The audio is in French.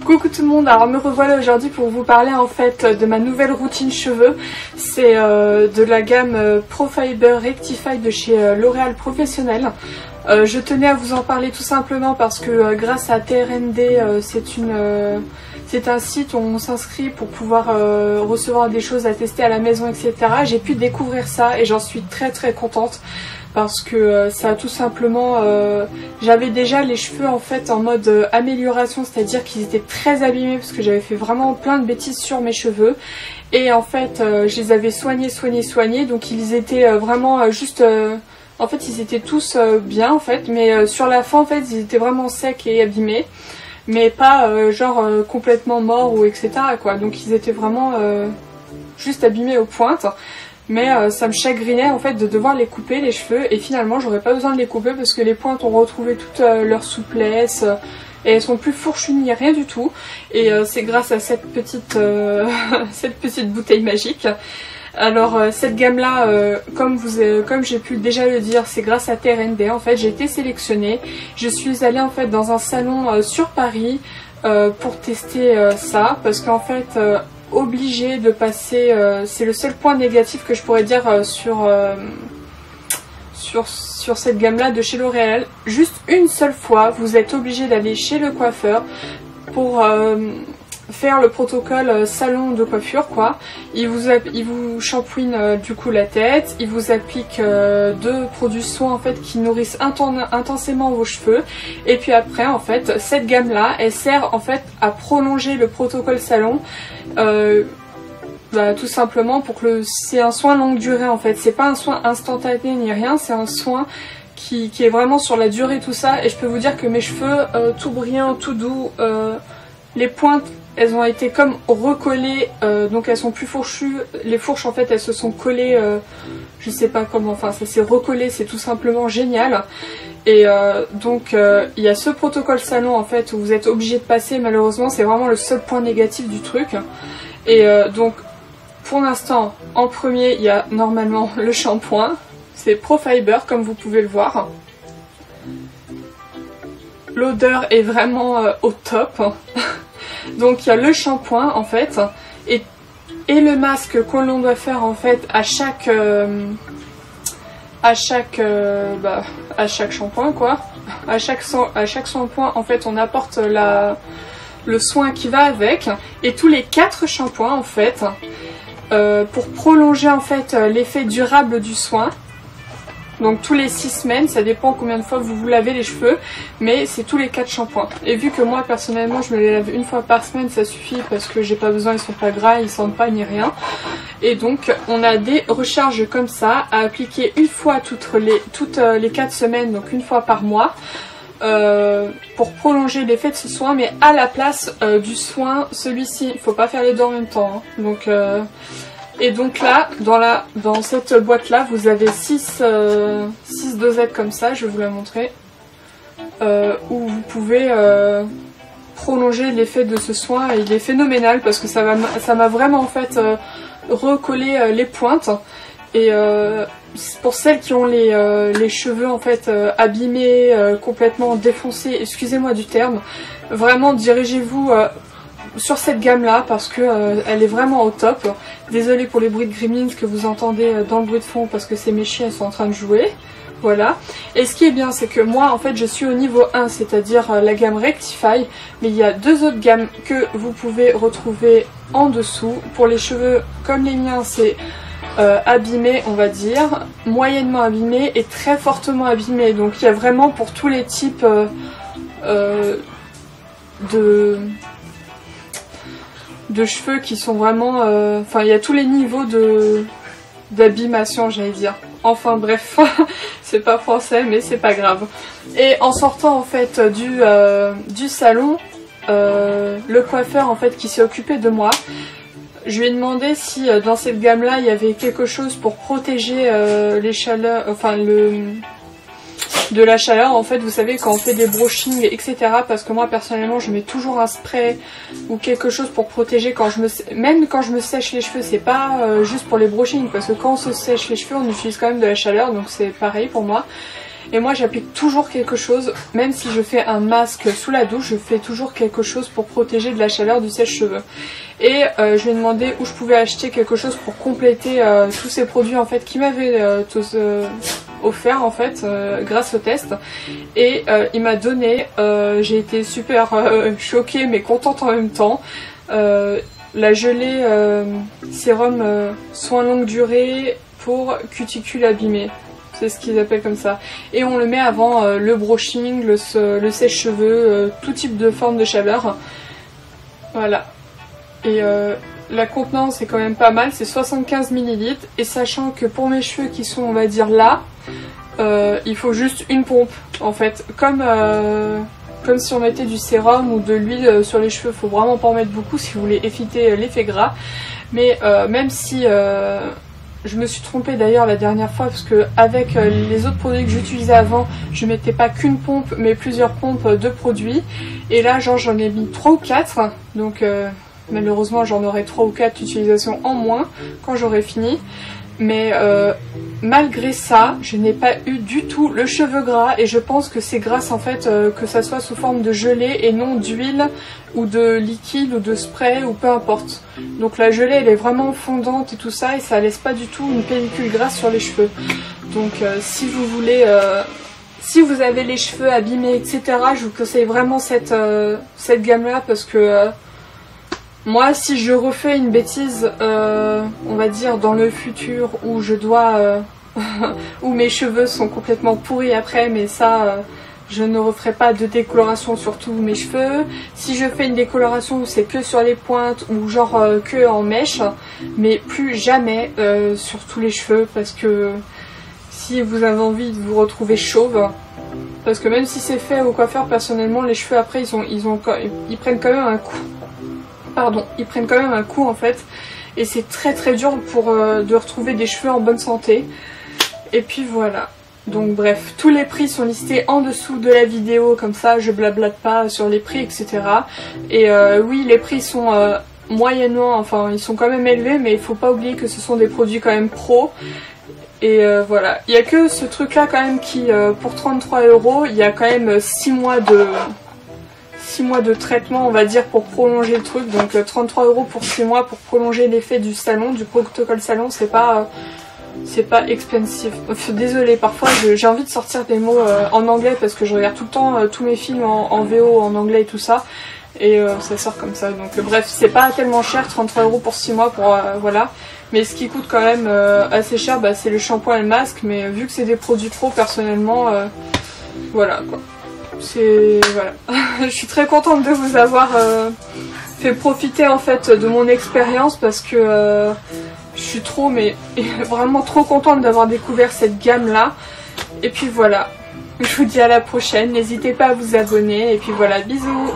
Coucou tout le monde, alors me revoilà aujourd'hui pour vous parler en fait de ma nouvelle routine cheveux. C'est de la gamme Pro Fiber Rectify de chez L'Oréal Professionnel. Je tenais à vous en parler tout simplement parce que grâce à TRND, c'est un site où on s'inscrit pour pouvoir recevoir des choses à tester à la maison, etc. J'ai pu découvrir ça et j'en suis très contente. Parce que ça a tout simplement... j'avais déjà les cheveux en fait en mode amélioration, c'est-à-dire qu'ils étaient très abîmés parce que j'avais fait vraiment plein de bêtises sur mes cheveux. Et en fait je les avais soignés, donc ils étaient vraiment juste... en fait ils étaient tous bien en fait, mais sur la fin en fait ils étaient vraiment secs et abîmés. Mais pas genre complètement morts ou etc. quoi. Donc ils étaient vraiment juste abîmés aux pointes. Mais ça me chagrinait en fait de devoir les couper les cheveux, et finalement j'aurais pas besoin de les couper parce que les pointes ont retrouvé toute leur souplesse et elles sont plus fourchues ni rien du tout. Et c'est grâce à cette petite bouteille magique. Alors cette gamme là, comme j'ai pu déjà le dire, c'est grâce à TRND. En fait j'ai été sélectionnée, je suis allée en fait dans un salon sur Paris pour tester ça, parce qu'en fait obligé de passer, c'est le seul point négatif que je pourrais dire sur cette gamme là de chez L'Oréal. Juste une seule fois vous êtes obligé d'aller chez le coiffeur pour faire le protocole salon de coiffure quoi. Il vous shampouine du coup la tête, il vous applique 2 produits soins en fait qui nourrissent intensément vos cheveux, et puis après en fait cette gamme là elle sert en fait à prolonger le protocole salon, tout simplement pour que c'est un soin longue durée en fait, c'est pas un soin instantané ni rien, c'est un soin qui est vraiment sur la durée tout ça. Et je peux vous dire que mes cheveux tout brillants, tout doux, les pointes elles ont été comme recollées, donc elles sont plus fourchues, les fourches en fait elles se sont collées, je sais pas comment, enfin ça s'est recollé, c'est tout simplement génial. Et donc il y a ce protocole salon en fait où vous êtes obligé de passer, malheureusement c'est vraiment le seul point négatif du truc. Et donc pour l'instant en premier il y a normalement le shampoing, c'est Pro Fiber comme vous pouvez le voir. L'odeur est vraiment au top. Donc il y a le shampoing en fait et le masque que l'on doit faire en fait à chaque shampoing quoi. À chaque shampoing en fait on apporte le soin qui va avec, et tous les 4 shampoings en fait pour prolonger en fait l'effet durable du soin. Donc tous les 6 semaines, ça dépend combien de fois vous vous lavez les cheveux, mais c'est tous les 4 shampoings. Et vu que moi personnellement je me les lave une fois par semaine, ça suffit parce que j'ai pas besoin, ils sont pas gras, ils sentent pas ni rien. Et donc on a des recharges comme ça à appliquer une fois toutes les 4 semaines, donc une fois par mois, pour prolonger l'effet de ce soin, mais à la place du soin celui-ci. Il faut pas faire les deux en même temps, hein. Donc et donc là, dans cette boîte là, vous avez 6 dosettes comme ça, je vais vous la montrer, où vous pouvez prolonger l'effet de ce soin, et il est phénoménal parce que ça m'a vraiment en fait recollé les pointes. Et pour celles qui ont les cheveux en fait abîmés, complètement défoncés, excusez-moi du terme, vraiment dirigez-vous sur cette gamme là parce que elle est vraiment au top. Désolée pour les bruits de gremlins que vous entendez dans le bruit de fond parce que c'est mes chiens, ils sont en train de jouer. Voilà. Et ce qui est bien c'est que moi en fait je suis au niveau 1, c'est-à-dire la gamme Rectify, mais il y a 2 autres gammes que vous pouvez retrouver en dessous. Pour les cheveux comme les miens c'est abîmé on va dire, moyennement abîmé et très fortement abîmé. Donc il y a vraiment pour tous les types de cheveux qui sont vraiment... Enfin, il y a tous les niveaux d'abîmation, j'allais dire. Enfin bref, c'est pas français, mais c'est pas grave. Et en sortant en fait du salon, le coiffeur en fait qui s'est occupé de moi, je lui ai demandé si dans cette gamme là il y avait quelque chose pour protéger les chaleurs, enfin de la chaleur en fait, vous savez quand on fait des brushings etc, parce que moi personnellement je mets toujours un spray ou quelque chose pour protéger même quand je me sèche les cheveux, c'est pas juste pour les brushings, parce que quand on se sèche les cheveux on utilise quand même de la chaleur, donc c'est pareil pour moi. Et moi j'applique toujours quelque chose, même si je fais un masque sous la douche, je fais toujours quelque chose pour protéger de la chaleur du sèche-cheveux. Et je lui ai demandé où je pouvais acheter quelque chose pour compléter tous ces produits en fait qui m'avaient tous offert en fait grâce au test. Et il m'a donné, j'ai été super choquée mais contente en même temps, la gelée sérum soin longue durée pour cuticules abîmées. C'est ce qu'ils appellent comme ça. Et on le met avant le brushing, le sèche-cheveux, tout type de forme de chaleur. Voilà. Et la contenance est quand même pas mal, c'est 75 ml. Et sachant que pour mes cheveux qui sont, on va dire là, il faut juste une pompe en fait. Comme si on mettait du sérum ou de l'huile sur les cheveux. Faut vraiment pas en mettre beaucoup si vous voulez éviter l'effet gras. Mais même si... je me suis trompée d'ailleurs la dernière fois parce que avec les autres produits que j'utilisais avant, je mettais pas qu'une pompe mais plusieurs pompes de produits. Et là genre j'en ai mis 3 ou 4, donc malheureusement j'en aurai 3 ou 4 d'utilisation en moins quand j'aurai fini. Mais malgré ça, je n'ai pas eu du tout le cheveu gras et je pense que c'est grâce en fait que ça soit sous forme de gelée et non d'huile ou de liquide ou de spray ou peu importe. Donc la gelée elle est vraiment fondante et tout ça et ça laisse pas du tout une pellicule grasse sur les cheveux. Donc si vous voulez, si vous avez les cheveux abîmés etc, je vous conseille vraiment cette gamme là parce que moi, si je refais une bêtise, on va dire dans le futur où je dois, où mes cheveux sont complètement pourris après, mais ça, je ne referai pas de décoloration sur tous mes cheveux. Si je fais une décoloration où c'est que sur les pointes ou genre que en mèche, mais plus jamais sur tous les cheveux parce que si vous avez envie de vous retrouver chauve, parce que même si c'est fait au coiffeur, personnellement, les cheveux après ils prennent quand même un coup. Pardon, ils prennent quand même un coup en fait et c'est très très dur de retrouver des cheveux en bonne santé. Et puis voilà, donc bref, tous les prix sont listés en dessous de la vidéo, comme ça je blablate pas sur les prix etc. Et oui, les prix sont moyennement, enfin ils sont quand même élevés, mais il faut pas oublier que ce sont des produits quand même pro. Et voilà, il y a que ce truc là quand même qui pour 33 €, il y a quand même 6 mois de traitement on va dire pour prolonger le truc, donc 33 € pour 6 mois pour prolonger l'effet du salon, du protocole salon, c'est pas expensive. Désolée, parfois j'ai envie de sortir des mots en anglais parce que je regarde tout le temps tous mes films en VO en anglais et tout ça et ça sort comme ça, donc bref c'est pas tellement cher, 33 € pour 6 mois pour voilà. Mais ce qui coûte quand même assez cher c'est le shampoing et le masque, mais vu que c'est des produits pro personnellement voilà quoi. Voilà. Je suis très contente de vous avoir fait profiter en fait de mon expérience parce que je suis vraiment trop contente d'avoir découvert cette gamme là. Et puis voilà, je vous dis à la prochaine, n'hésitez pas à vous abonner et puis voilà, bisous.